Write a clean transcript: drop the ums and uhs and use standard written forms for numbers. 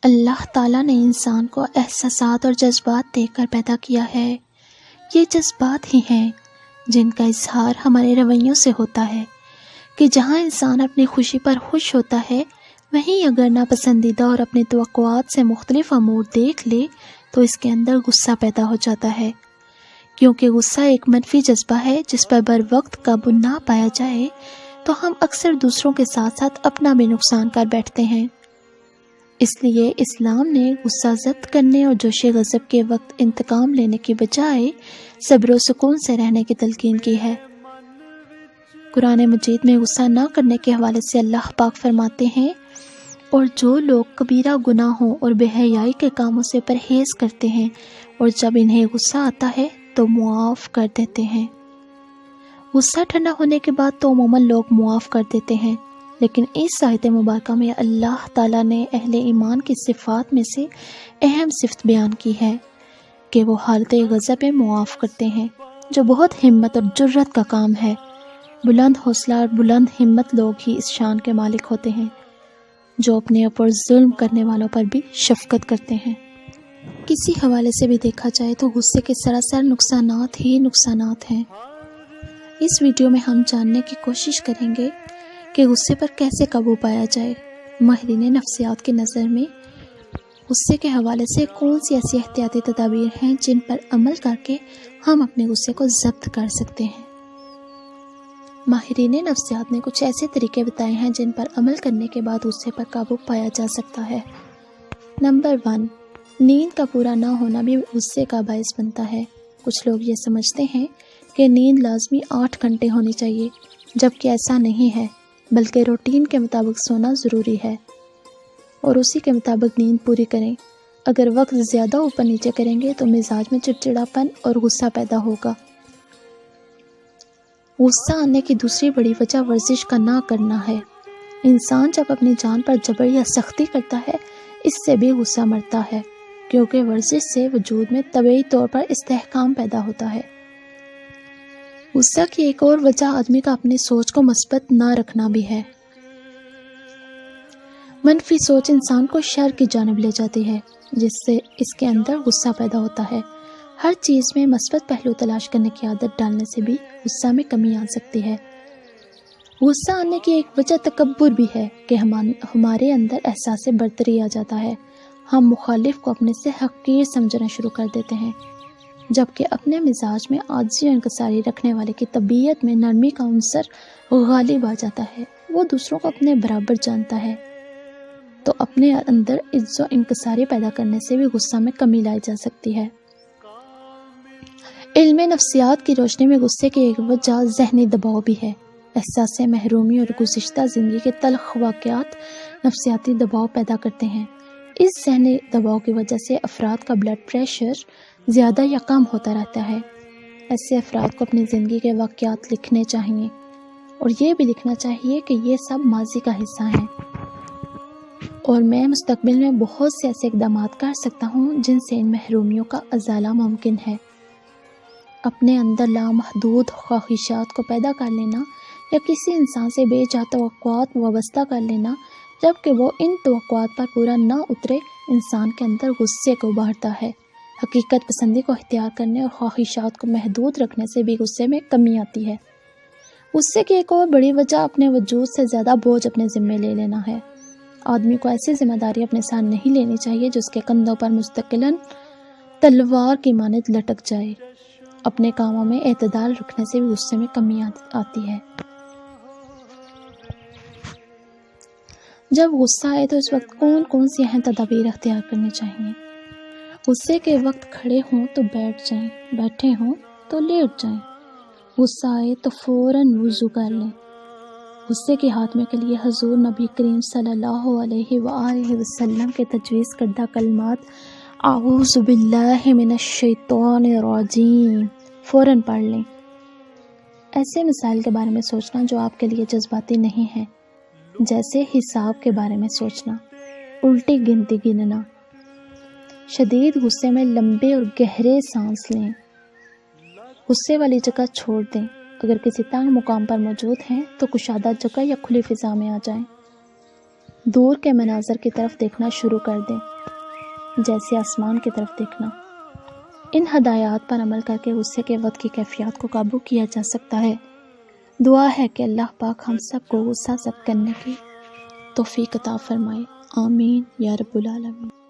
اللہ تعالیٰ نے انسان کو احساسات اور جذبات دے کر پیدا کیا ہے۔ یہ جذبات ہی ہیں جن کا اظہار ہمارے رویوں سے ہوتا ہے کہ جہاں انسان اپنی خوشی پر خوش ہوتا ہے، وہیں اگر ناپسندیدہ اور اپنی توقعات سے مختلف امور دیکھ لے تو اس کے اندر غصہ پیدا ہو جاتا ہے، کیونکہ غصہ ایک منفی جذبہ ہے جس پر بر وقت قابو نہ پایا جائے تو ہم اکثر دوسروں کے ساتھ ساتھ اپنا بھی نقصان کر بیٹھتے ہیں۔ اس لیے اسلام نے غصہ ضبط کرنے اور جوش غضب کے وقت انتقام لینے کی بجائے صبر و سکون سے رہنے کی تلقین کی ہے۔ قرآن مجید میں غصہ نہ کرنے کے حوالے سے اللہ پاک فرماتے ہیں، اور جو لوگ کبیرہ گناہوں اور بے حیائی کے کاموں سے پرہیز کرتے ہیں اور جب انہیں غصہ آتا ہے تو معاف کر دیتے ہیں۔ غصہ ٹھنڈا ہونے کے بعد تو عموماً لوگ معاف کر دیتے ہیں، لیکن اس آیت مبارکہ میں اللہ تعالیٰ نے اہل ایمان کی صفات میں سے اہم صفت بیان کی ہے کہ وہ حالت غضب میں معاف کرتے ہیں، جو بہت ہمت اور جرت کا کام ہے۔ بلند حوصلہ اور بلند ہمت لوگ ہی اس شان کے مالک ہوتے ہیں جو اپنے اوپر ظلم کرنے والوں پر بھی شفقت کرتے ہیں۔ کسی حوالے سے بھی دیکھا جائے تو غصے کے سراسر نقصانات ہی نقصانات ہیں۔ اس ویڈیو میں ہم جاننے کی کوشش کریں گے کہ غصے پر کیسے قابو پایا جائے۔ ماہرین نفسیات کی نظر میں غصے کے حوالے سے کون سی ایسی احتیاطی تدابیر ہیں جن پر عمل کر کے ہم اپنے غصے کو ضبط کر سکتے ہیں۔ ماہرین نفسیات نے کچھ ایسے طریقے بتائے ہیں جن پر عمل کرنے کے بعد غصے پر قابو پایا جا سکتا ہے۔ نمبر 1، نیند کا پورا نہ ہونا بھی غصے کا باعث بنتا ہے۔ کچھ لوگ یہ سمجھتے ہیں کہ نیند لازمی 8 گھنٹے ہونی چاہیے، جبکہ ایسا نہیں ہے، بلکہ روٹین کے مطابق سونا ضروری ہے اور اسی کے مطابق نیند پوری کریں۔ اگر وقت زیادہ اوپر نیچے کریں گے تو مزاج میں چڑچڑاپن اور غصہ پیدا ہوگا۔ غصہ آنے کی دوسری بڑی وجہ ورزش کا نہ کرنا ہے۔ انسان جب اپنی جان پر جبر یا سختی کرتا ہے، اس سے بھی غصہ مرتا ہے، کیونکہ ورزش سے وجود میں طبیعی طور پر استحکام پیدا ہوتا ہے۔ غصہ کی ایک اور وجہ آدمی کا اپنی سوچ کو مثبت نہ رکھنا بھی ہے۔ منفی سوچ انسان کو شر کی جانب لے جاتی ہے، جس سے اس کے اندر غصہ پیدا ہوتا ہے۔ ہر چیز میں مثبت پہلو تلاش کرنے کی عادت ڈالنے سے بھی غصہ میں کمی آ سکتی ہے۔ غصہ آنے کی ایک وجہ تکبر بھی ہے کہ ہمارے اندر احساس برتری آ جاتا ہے۔ ہم مخالف کو اپنے سے حقیر سمجھنا شروع کر دیتے ہیں، جبکہ اپنے مزاج میں عاجزی اور انکساری رکھنے والے کی طبیعت میں نرمی کا عنصر غالب آ جاتا ہے۔ وہ دوسروں کو اپنے برابر جانتا ہے، تو اپنے اندر عزت و انکساری پیدا کرنے سے بھی غصہ میں کمی لائی جا سکتی ہے۔ علم نفسیات کی روشنی میں غصے کی ایک وجہ ذہنی دباؤ بھی ہے۔ احساس محرومی اور گزشتہ زندگی کے تلخ واقعات نفسیاتی دباؤ پیدا کرتے ہیں۔ اس ذہنی دباؤ کی وجہ سے افراد کا بلڈ پریشر زیادہ یا کم ہوتا رہتا ہے۔ ایسے افراد کو اپنی زندگی کے واقعات لکھنے چاہیے اور یہ بھی لکھنا چاہیے کہ یہ سب ماضی کا حصہ ہیں اور میں مستقبل میں بہت سے ایسے اقدامات کر سکتا ہوں جن سے ان محرومیوں کا ازالہ ممکن ہے۔ اپنے اندر لامحدود خواہشات کو پیدا کر لینا یا کسی انسان سے بے جا توقعات وابستہ کر لینا، جبکہ وہ ان توقعات پر پورا نہ اترے، انسان کے اندر غصے کو ابھارتا ہے۔ حقیقت پسندی کو اختیار کرنے اور خواہشات کو محدود رکھنے سے بھی غصے میں کمی آتی ہے۔ غصے کی ایک اور بڑی وجہ اپنے وجود سے زیادہ بوجھ اپنے ذمے لے لینا ہے۔ آدمی کو ایسی ذمہ داری اپنے ساتھ نہیں لینی چاہیے جو اس کے کندھوں پر مستقلاً تلوار کی مانند لٹک جائے۔ اپنے کاموں میں اعتدال رکھنے سے بھی غصے میں کمی آتی ہے۔ جب غصہ آئے تو اس وقت کون سی اہم تدابیر اختیار کرنی چاہیے؟ غصے کے وقت کھڑے ہوں تو بیٹھ جائیں، بیٹھے ہوں تو لیٹ جائیں۔ غصہ آئے تو فوراً وضو کر لیں۔ غصے کے خاتمے کے لیے حضور نبی کریم صلی اللہ علیہ وآلہ وسلم کے تجویز کردہ کلمات اعوذ باللہ من الشیطان الرجیم فوراً پڑھ لیں۔ ایسے مسائل کے بارے میں سوچنا جو آپ کے لیے جذباتی نہیں ہیں، جیسے حساب کے بارے میں سوچنا، الٹی گنتی گننا، شدید غصے میں لمبے اور گہرے سانس لیں، غصے والی جگہ چھوڑ دیں۔ اگر کسی تنگ مقام پر موجود ہیں تو کشادہ جگہ یا کھلی فضا میں آ جائیں۔ دور کے مناظر کی طرف دیکھنا شروع کر دیں۔ جیسے آسمان کی طرف دیکھنا۔ ان ہدایات پر عمل کر کے غصے کے وقت کی کیفیات کو قابو کیا جا سکتا ہے۔ دعا ہے کہ اللہ پاک ہم سب کو غصہ ضبط کرنے کی توفیق عطا فرمائے۔ آمین یا رب العالمین۔